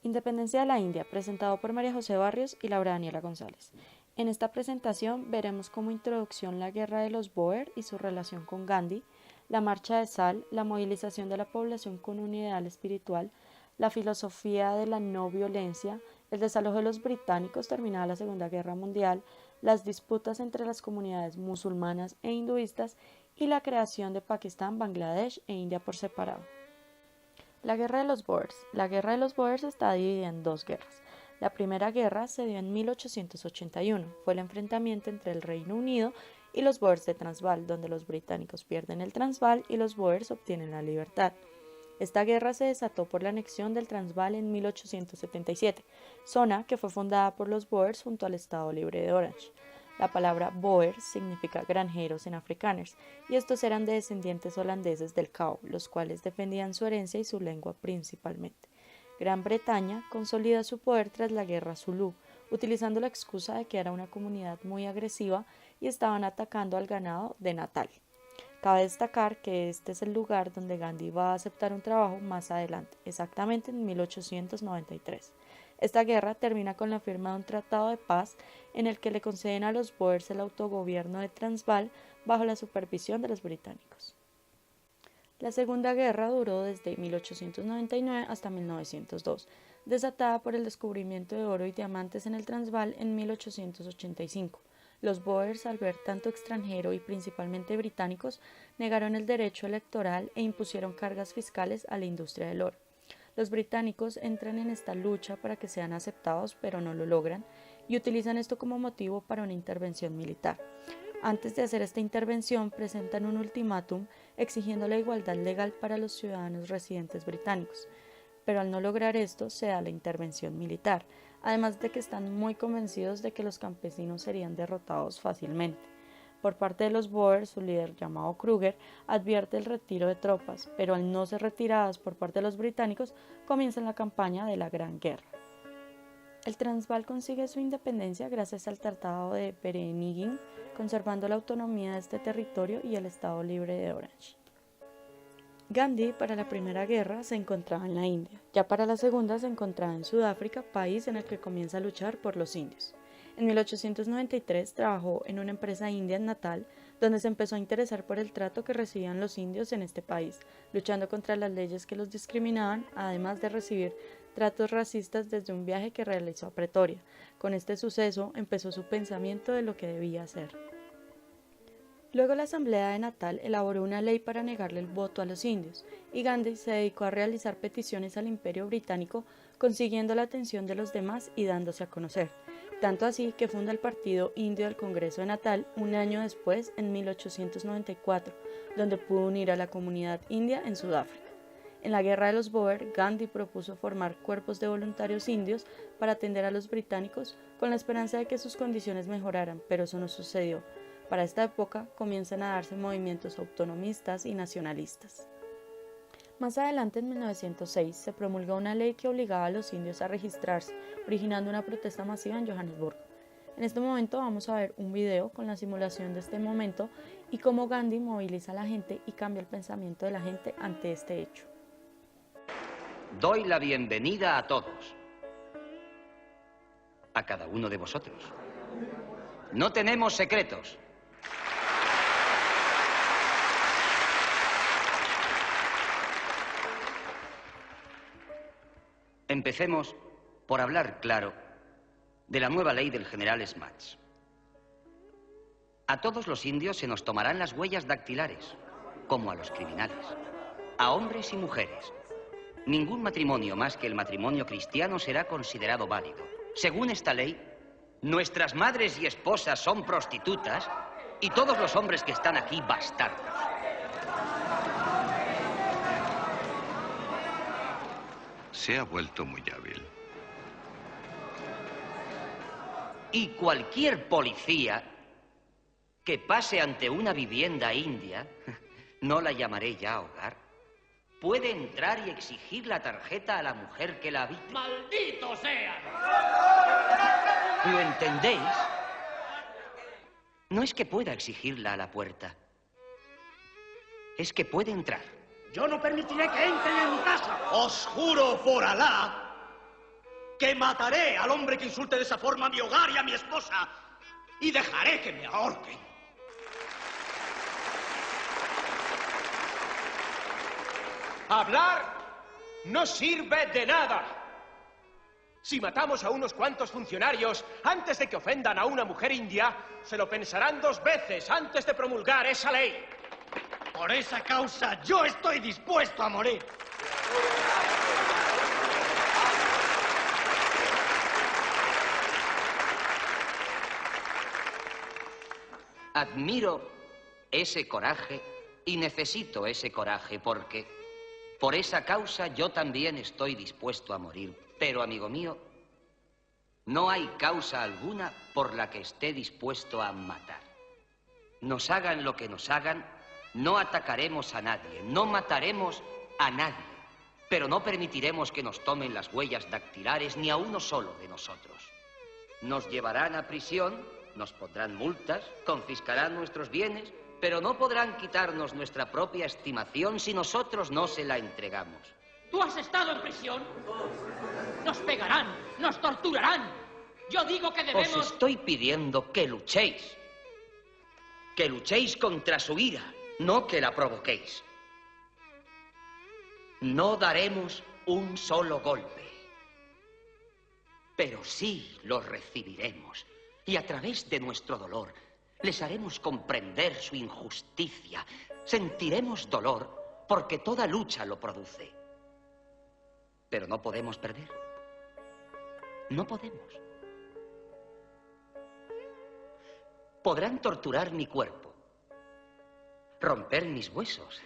Independencia de la India, presentado por María José Barrios y Laura Daniela González. En esta presentación veremos como introducción la guerra de los Boer y su relación con Gandhi, la marcha de Sal, la movilización de la población con un ideal espiritual, la filosofía de la no violencia, el desalojo de los británicos terminada la Segunda Guerra Mundial, las disputas entre las comunidades musulmanas e hinduistas y la creación de Pakistán, Bangladesh e India por separado. La Guerra de los Boers. La Guerra de los Boers está dividida en dos guerras. La primera guerra se dio en 1881. Fue el enfrentamiento entre el Reino Unido y los Boers de Transvaal, donde los británicos pierden el Transvaal y los Boers obtienen la libertad. Esta guerra se desató por la anexión del Transvaal en 1877, zona que fue fundada por los Boers junto al Estado Libre de Orange. La palabra Boer significa granjeros en afrikaans, y estos eran de descendientes holandeses del Cao, los cuales defendían su herencia y su lengua principalmente. Gran Bretaña consolida su poder tras la guerra Zulú, utilizando la excusa de que era una comunidad muy agresiva y estaban atacando al ganado de Natal. Cabe destacar que este es el lugar donde Gandhi va a aceptar un trabajo más adelante, exactamente en 1893. Esta guerra termina con la firma de un tratado de paz en el que le conceden a los Boers el autogobierno de Transvaal bajo la supervisión de los británicos. La Segunda Guerra duró desde 1899 hasta 1902, desatada por el descubrimiento de oro y diamantes en el Transvaal en 1885. Los Boers, al ver tanto extranjero y principalmente británicos, negaron el derecho electoral e impusieron cargas fiscales a la industria del oro. Los británicos entran en esta lucha para que sean aceptados, pero no lo logran, y utilizan esto como motivo para una intervención militar. Antes de hacer esta intervención, presentan un ultimátum exigiendo la igualdad legal para los ciudadanos residentes británicos, pero al no lograr esto, se da la intervención militar, además de que están muy convencidos de que los campesinos serían derrotados fácilmente. Por parte de los Boers, su líder, llamado Kruger, advierte el retiro de tropas, pero al no ser retiradas por parte de los británicos, comienza la campaña de la Gran Guerra. El Transvaal consigue su independencia gracias al Tratado de Vereeniging, conservando la autonomía de este territorio y el Estado Libre de Orange. Gandhi para la Primera Guerra se encontraba en la India, ya para la Segunda se encontraba en Sudáfrica, país en el que comienza a luchar por los indios. En 1893 trabajó en una empresa india en Natal, donde se empezó a interesar por el trato que recibían los indios en este país, luchando contra las leyes que los discriminaban, además de recibir tratos racistas desde un viaje que realizó a Pretoria. Con este suceso empezó su pensamiento de lo que debía hacer. Luego la Asamblea de Natal elaboró una ley para negarle el voto a los indios, y Gandhi se dedicó a realizar peticiones al Imperio Británico, consiguiendo la atención de los demás y dándose a conocer. Tanto así que funda el Partido Indio del Congreso de Natal un año después, en 1894, donde pudo unir a la comunidad india en Sudáfrica. En la Guerra de los Boer, Gandhi propuso formar cuerpos de voluntarios indios para atender a los británicos con la esperanza de que sus condiciones mejoraran, pero eso no sucedió. Para esta época comienzan a darse movimientos autonomistas y nacionalistas. Más adelante, en 1906, se promulgó una ley que obligaba a los indios a registrarse, originando una protesta masiva en Johannesburgo. En este momento vamos a ver un video con la simulación de este momento y cómo Gandhi moviliza a la gente y cambia el pensamiento de la gente ante este hecho. Doy la bienvenida a todos, a cada uno de vosotros. No tenemos secretos. Empecemos por hablar claro de la nueva ley del general Smuts. A todos los indios se nos tomarán las huellas dactilares, como a los criminales, a hombres y mujeres. Ningún matrimonio más que el matrimonio cristiano será considerado válido. Según esta ley, nuestras madres y esposas son prostitutas y todos los hombres que están aquí bastardos. Se ha vuelto muy hábil. Y cualquier policía que pase ante una vivienda india, no la llamaré ya hogar, puede entrar y exigir la tarjeta a la mujer que la habite. ¡Maldito sean! ¿Lo entendéis? No es que pueda exigirla a la puerta. Es que puede entrar. Yo no permitiré que entren en mi casa. Os juro por Alá que mataré al hombre que insulte de esa forma a mi hogar y a mi esposa, y dejaré que me ahorquen. Hablar no sirve de nada. Si matamos a unos cuantos funcionarios antes de que ofendan a una mujer india, se lo pensarán 2 veces antes de promulgar esa ley. Por esa causa yo estoy dispuesto a morir. Admiro ese coraje y necesito ese coraje porque por esa causa yo también estoy dispuesto a morir. Pero, amigo mío, no hay causa alguna por la que esté dispuesto a matar. Nos hagan lo que nos hagan, no atacaremos a nadie, no mataremos a nadie, pero no permitiremos que nos tomen las huellas dactilares ni a uno solo de nosotros. Nos llevarán a prisión, nos pondrán multas, confiscarán nuestros bienes, pero no podrán quitarnos nuestra propia estimación si nosotros no se la entregamos. ¿Tú has estado en prisión? Nos pegarán, nos torturarán. Yo digo que debemos... Os estoy pidiendo que luchéis. Que luchéis contra su ira, no que la provoquéis. No daremos un solo golpe, pero sí lo recibiremos. Y a través de nuestro dolor les haremos comprender su injusticia. Sentiremos dolor porque toda lucha lo produce. Pero no podemos perder. No podemos. Podrán torturar mi cuerpo, romper mis huesos,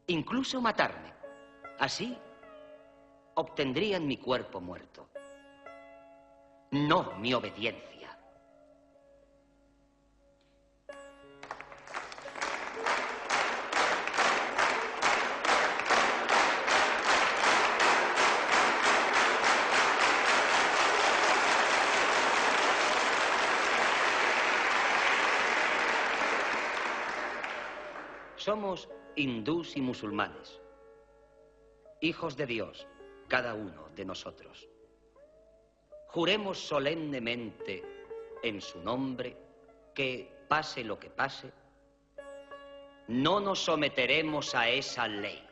incluso matarme. Así obtendrían mi cuerpo muerto, no mi obediencia. Somos hindús y musulmanes, hijos de Dios, cada uno de nosotros. Juremos solemnemente en su nombre que, pase lo que pase, no nos someteremos a esa ley.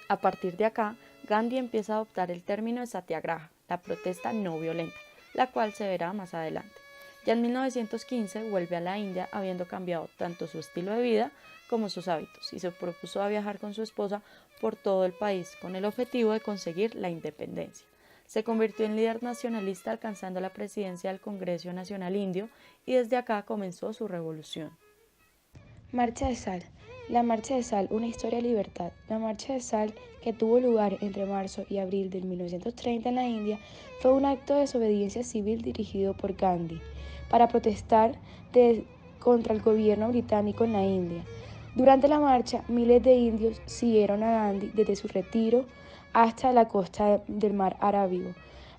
A partir de acá, Gandhi empieza a adoptar el término de satyagraha, la protesta no violenta, la cual se verá más adelante. Ya en 1915 vuelve a la India habiendo cambiado tanto su estilo de vida como sus hábitos y se propuso a viajar con su esposa por todo el país con el objetivo de conseguir la independencia. Se convirtió en líder nacionalista alcanzando la presidencia del Congreso Nacional Indio y desde acá comenzó su revolución. Marcha de Sal. La Marcha de Sal, una historia de libertad. La Marcha de Sal, que tuvo lugar entre marzo y abril de 1930 en la India, fue un acto de desobediencia civil dirigido por Gandhi para protestar contra el gobierno británico en la India. Durante la marcha, miles de indios siguieron a Gandhi desde su retiro hasta la costa del mar Arábigo,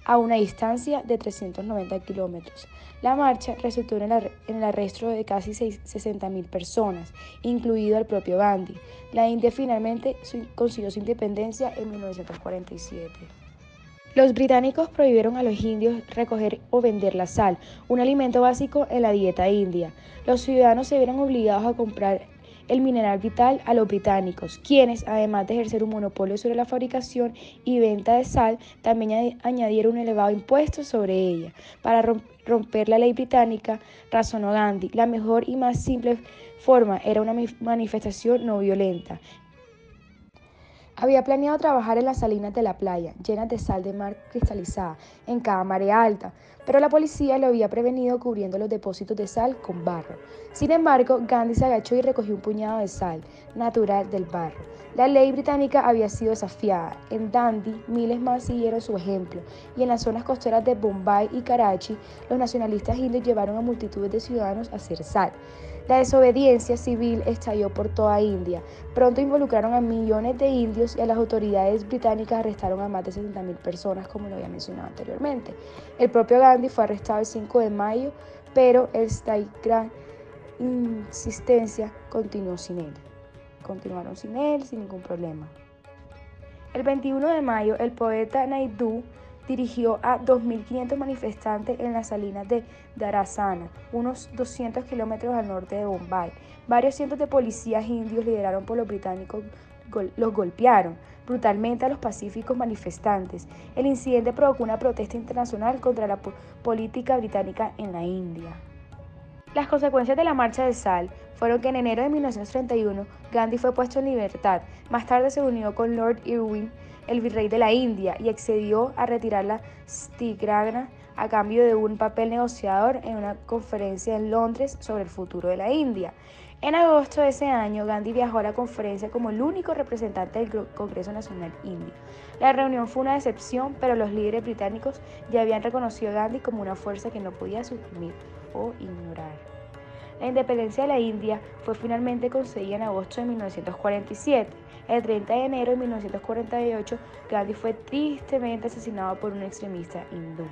a una distancia de 390 kilómetros. La marcha resultó en el arresto de casi 60.000 personas, incluido el propio Gandhi. La India finalmente consiguió su independencia en 1947. Los británicos prohibieron a los indios recoger o vender la sal, un alimento básico en la dieta india. Los ciudadanos se vieron obligados a comprar el mineral vital a los británicos, quienes, además de ejercer un monopolio sobre la fabricación y venta de sal, también añadieron un elevado impuesto sobre ella. Para romper la ley británica, razonó Gandhi, la mejor y más simple forma era una manifestación no violenta. Había planeado trabajar en las salinas de la playa, llenas de sal de mar cristalizada, en cada marea alta, pero la policía lo había prevenido cubriendo los depósitos de sal con barro. Sin embargo, Gandhi se agachó y recogió un puñado de sal natural del barro. La ley británica había sido desafiada. En Dundee, miles más siguieron su ejemplo, y en las zonas costeras de Bombay y Karachi, los nacionalistas indios llevaron a multitudes de ciudadanos a hacer sal. La desobediencia civil estalló por toda India. Pronto involucraron a millones de indios y a las autoridades británicas arrestaron a más de 60.000 personas, como lo había mencionado anteriormente. El propio Gandhi fue arrestado el 5 de mayo, pero esta gran insistencia continuaron sin él sin ningún problema. El 21 de mayo, el poeta Naidu dirigió a 2.500 manifestantes en las salinas de Dharasana, unos 200 kilómetros al norte de Bombay. Varios cientos de policías indios liderados por los británicos los golpearon brutalmente a los pacíficos manifestantes. El incidente provocó una protesta internacional contra la política británica en la India. Las consecuencias de la marcha de sal fueron que en enero de 1931 Gandhi fue puesto en libertad. Más tarde se unió con Lord Irwin, el virrey de la India, y accedió a retirar la Satyagraha a cambio de un papel negociador en una conferencia en Londres sobre el futuro de la India. En agosto de ese año, Gandhi viajó a la conferencia como el único representante del Congreso Nacional Indio. La reunión fue una decepción, pero los líderes británicos ya habían reconocido a Gandhi como una fuerza que no podía suprimir o ignorar. La independencia de la India fue finalmente conseguida en agosto de 1947. El 30 de enero de 1948, Gandhi fue tristemente asesinado por un extremista hindú.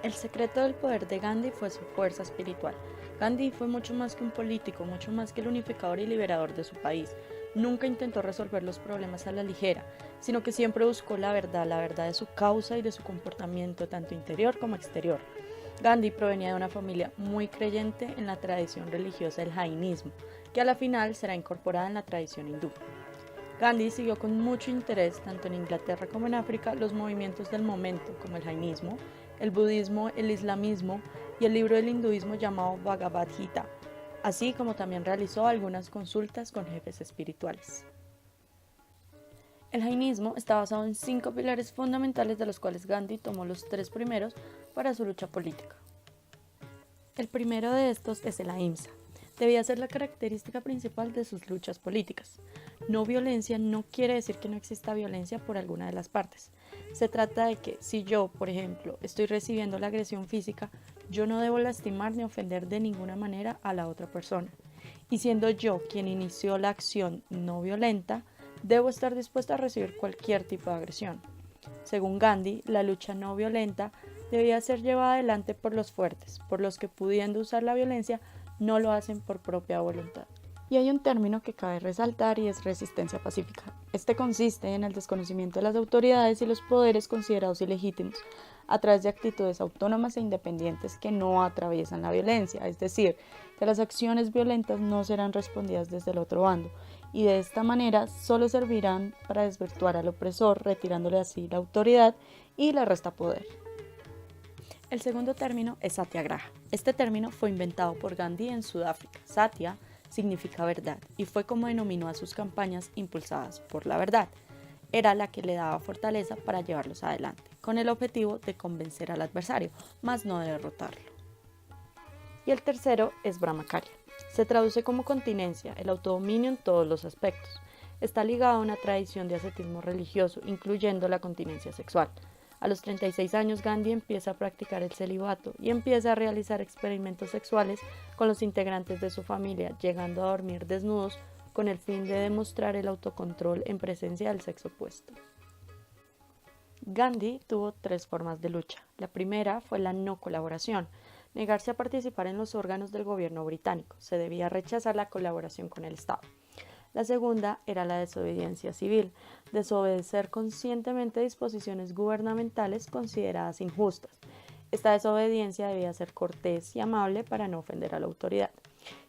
El secreto del poder de Gandhi fue su fuerza espiritual. Gandhi fue mucho más que un político, mucho más que el unificador y liberador de su país. Nunca intentó resolver los problemas a la ligera, sino que siempre buscó la verdad de su causa y de su comportamiento, tanto interior como exterior. Gandhi provenía de una familia muy creyente en la tradición religiosa del jainismo, que a la final será incorporada en la tradición hindú. Gandhi siguió con mucho interés, tanto en Inglaterra como en África, los movimientos del momento, como el jainismo, el budismo, el islamismo y el libro del hinduismo llamado Bhagavad Gita, así como también realizó algunas consultas con jefes espirituales. El jainismo está basado en 5 pilares fundamentales, de los cuales Gandhi tomó los 3 primeros para su lucha política. El primero de estos es el ahimsa. Debía ser la característica principal de sus luchas políticas. No violencia no quiere decir que no exista violencia por alguna de las partes. Se trata de que si yo, por ejemplo, estoy recibiendo la agresión física, yo no debo lastimar ni ofender de ninguna manera a la otra persona. Y siendo yo quien inició la acción no violenta, debo estar dispuesta a recibir cualquier tipo de agresión. Según Gandhi, la lucha no violenta debía ser llevada adelante por los fuertes, por los que pudiendo usar la violencia no lo hacen por propia voluntad. Y hay un término que cabe resaltar y es resistencia pacífica. Este consiste en el desconocimiento de las autoridades y los poderes considerados ilegítimos a través de actitudes autónomas e independientes que no atraviesan la violencia, es decir, que las acciones violentas no serán respondidas desde el otro bando y de esta manera solo servirán para desvirtuar al opresor, retirándole así la autoridad y le resta poder. El segundo término es Satyagraha. Este término fue inventado por Gandhi en Sudáfrica. Satya significa verdad y fue como denominó a sus campañas impulsadas por la verdad. Era la que le daba fortaleza para llevarlos adelante, con el objetivo de convencer al adversario, más no de derrotarlo. Y el tercero es Brahmacharya. Se traduce como continencia, el autodominio en todos los aspectos. Está ligado a una tradición de ascetismo religioso, incluyendo la continencia sexual. A los 36 años, Gandhi empieza a practicar el celibato y empieza a realizar experimentos sexuales con los integrantes de su familia, llegando a dormir desnudos con el fin de demostrar el autocontrol en presencia del sexo opuesto. Gandhi tuvo 3 formas de lucha. La primera fue la no colaboración, negarse a participar en los órganos del gobierno británico. Se debía rechazar la colaboración con el Estado. La segunda era la desobediencia civil, desobedecer conscientemente disposiciones gubernamentales consideradas injustas. Esta desobediencia debía ser cortés y amable para no ofender a la autoridad.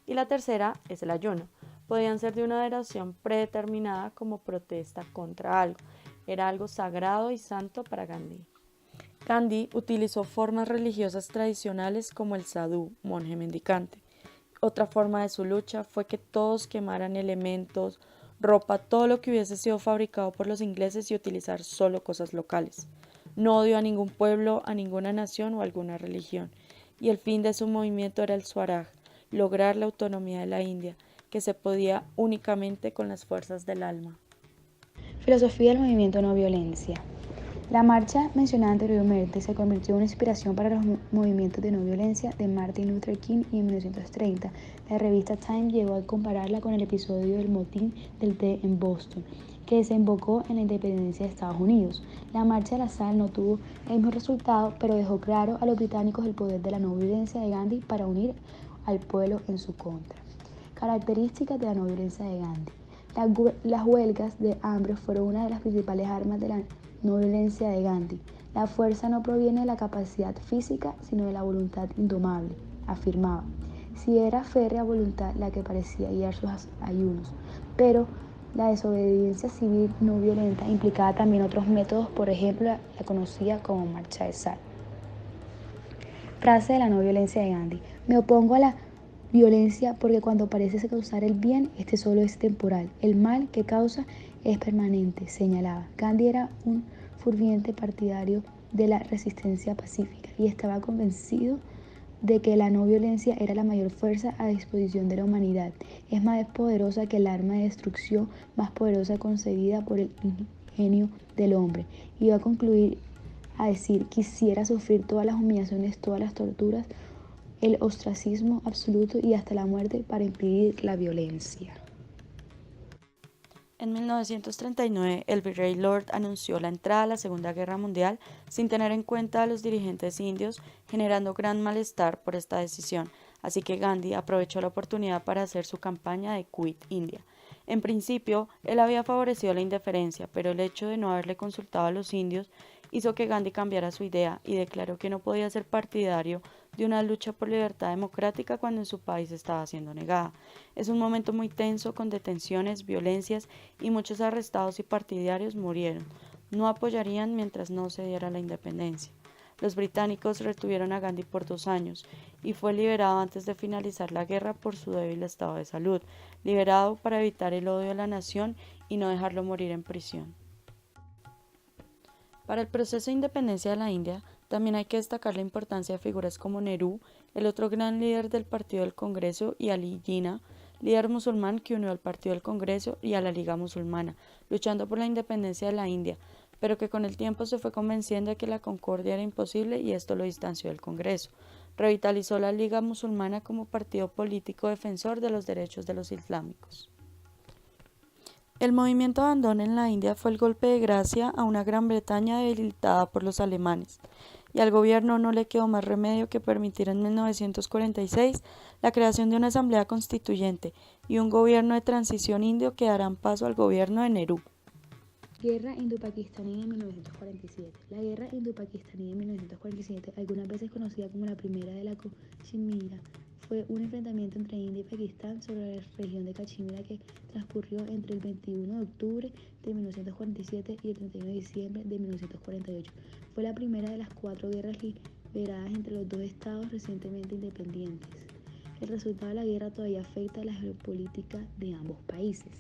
Y la tercera es el ayuno. Podían ser de una duración predeterminada como protesta contra algo. Era algo sagrado y santo para Gandhi. Gandhi utilizó formas religiosas tradicionales como el sadhu, monje mendicante. Otra forma de su lucha fue que todos quemaran elementos, ropa, todo lo que hubiese sido fabricado por los ingleses y utilizar solo cosas locales. no odio a ningún pueblo, a ninguna nación o a alguna religión. Y el fin de su movimiento era el Swaraj, lograr la autonomía de la India, que se podía únicamente con las fuerzas del alma. Filosofía del movimiento no violencia. La marcha mencionada anteriormente se convirtió en una inspiración para los movimientos de no violencia de Martin Luther King y en 1930 la revista Time llegó a compararla con el episodio del motín del té en Boston, que desembocó en la independencia de Estados Unidos. La marcha de la sal no tuvo el mismo resultado, pero dejó claro a los británicos el poder de la no violencia de Gandhi para unir al pueblo en su contra. Características de la no violencia de Gandhi. Las huelgas de hambre fueron una de las principales armas de la no violencia de Gandhi. La fuerza no proviene de la capacidad física, sino de la voluntad indomable, afirmaba. Si era férrea voluntad la que parecía guiar sus ayunos, pero la desobediencia civil no violenta implicaba también otros métodos, por ejemplo, la conocida como marcha de sal. Frase de la no violencia de Gandhi. Me opongo a la violencia porque cuando parece causar el bien, este solo es temporal. El mal que causa es permanente, señalaba. Gandhi era un ferviente partidario de la resistencia pacífica y estaba convencido de que la no violencia era la mayor fuerza a disposición de la humanidad. Es más poderosa que el arma de destrucción más poderosa concebida por el ingenio del hombre. Y va a concluir a decir, quisiera sufrir todas las humillaciones, todas las torturas, el ostracismo absoluto y hasta la muerte para impedir la violencia. En 1939, el virrey Lord anunció la entrada a la Segunda Guerra Mundial sin tener en cuenta a los dirigentes indios, generando gran malestar por esta decisión, así que Gandhi aprovechó la oportunidad para hacer su campaña de Quit India. En principio, él había favorecido la indiferencia, pero el hecho de no haberle consultado a los indios hizo que Gandhi cambiara su idea y declaró que no podía ser partidario de una lucha por libertad democrática cuando en su país estaba siendo negada. Es un momento muy tenso con detenciones, violencias y muchos arrestados y partidarios murieron. No apoyarían mientras no se diera la independencia. Los británicos retuvieron a Gandhi por 2 años y fue liberado antes de finalizar la guerra por su débil estado de salud, liberado para evitar el odio a la nación y no dejarlo morir en prisión. Para el proceso de independencia de la India, también hay que destacar la importancia de figuras como Nehru, el otro gran líder del Partido del Congreso, y Ali Jinnah, líder musulmán que unió al Partido del Congreso y a la Liga Musulmana, luchando por la independencia de la India, pero que con el tiempo se fue convenciendo de que la concordia era imposible y esto lo distanció del Congreso. Revitalizó la Liga Musulmana como partido político defensor de los derechos de los islámicos. El movimiento Andón en la India fue el golpe de gracia a una Gran Bretaña debilitada por los alemanes, y al gobierno no le quedó más remedio que permitir en 1946 la creación de una asamblea constituyente y un gobierno de transición indio que darán paso al gobierno de Nehru. Guerra Indo-Pakistaní de 1947. La guerra Indo-Pakistaní de 1947, algunas veces conocida como la Primera de la Cachemira, fue un enfrentamiento entre India y Pakistán sobre la región de Cachemira que transcurrió entre el 21 de octubre de 1947 y el 31 de diciembre de 1948. Fue la primera de las 4 guerras liberadas entre los dos estados recientemente independientes. El resultado de la guerra todavía afecta a la geopolítica de ambos países.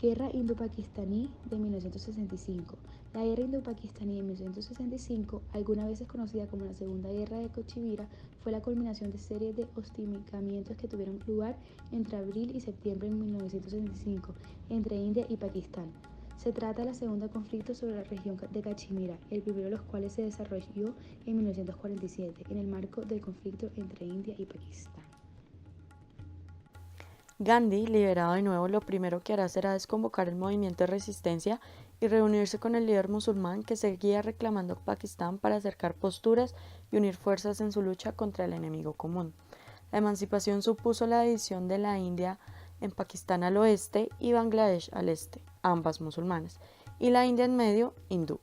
Guerra Indo-Pakistaní de 1965. La guerra Indo-Pakistaní de 1965, algunas veces conocida como la Segunda Guerra de Cachemira, fue la culminación de series de hostigamientos que tuvieron lugar entre abril y septiembre de 1965 entre India y Pakistán. Se trata del segundo conflicto sobre la región de Cachemira, el primero de los cuales se desarrolló en 1947, en el marco del conflicto entre India y Pakistán. Gandhi, liberado de nuevo, lo primero que hará será desconvocar el movimiento de resistencia y reunirse con el líder musulmán que seguía reclamando a Pakistán para acercar posturas y unir fuerzas en su lucha contra el enemigo común. La emancipación supuso la división de la India en Pakistán al oeste y Bangladesh al este, ambas musulmanas, y la India en medio, hindú.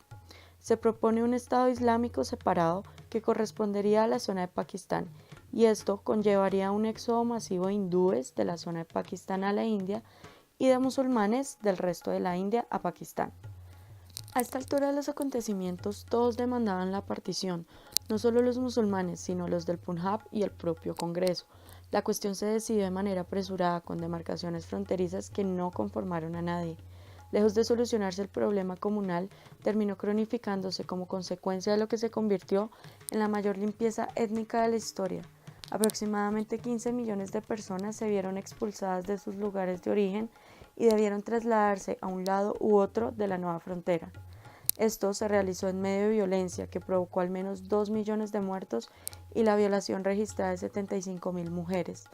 Se propone un Estado islámico separado que correspondería a la zona de Pakistán, y esto conllevaría un éxodo masivo de hindúes de la zona de Pakistán a la India y de musulmanes del resto de la India a Pakistán. A esta altura de los acontecimientos todos demandaban la partición, no solo los musulmanes, sino los del Punjab y el propio Congreso. La cuestión se decidió de manera apresurada con demarcaciones fronterizas que no conformaron a nadie. Lejos de solucionarse el problema comunal, terminó cronificándose como consecuencia de lo que se convirtió en la mayor limpieza étnica de la historia. Aproximadamente 15 millones de personas se vieron expulsadas de sus lugares de origen y debieron trasladarse a un lado u otro de la nueva frontera. Esto se realizó en medio de violencia que provocó al menos 2 millones de muertos y la violación registrada de 75.000 mujeres.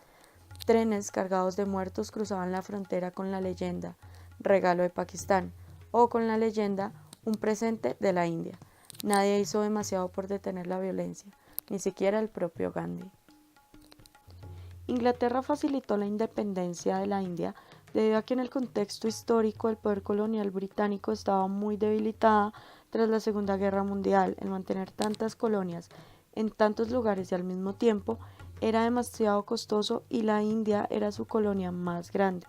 Trenes cargados de muertos cruzaban la frontera con la leyenda "Regalo de Pakistán" o con la leyenda "Un presente de la India". Nadie hizo demasiado por detener la violencia, ni siquiera el propio Gandhi. Inglaterra facilitó la independencia de la India debido a que en el contexto histórico el poder colonial británico estaba muy debilitada tras la Segunda Guerra Mundial. El mantener tantas colonias en tantos lugares y al mismo tiempo era demasiado costoso y la India era su colonia más grande.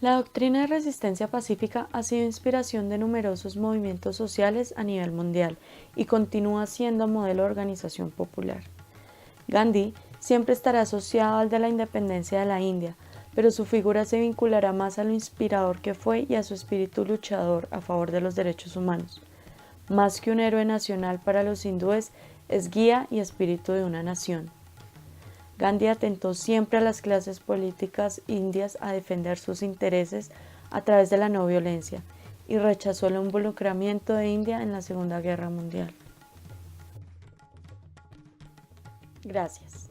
La doctrina de resistencia pacífica ha sido inspiración de numerosos movimientos sociales a nivel mundial y continúa siendo modelo de organización popular. Gandhi siempre estará asociado al de la independencia de la India, pero su figura se vinculará más a lo inspirador que fue y a su espíritu luchador a favor de los derechos humanos. Más que un héroe nacional para los hindúes, es guía y espíritu de una nación. Gandhi atentó siempre a las clases políticas indias a defender sus intereses a través de la no violencia y rechazó el involucramiento de India en la Segunda Guerra Mundial. Gracias.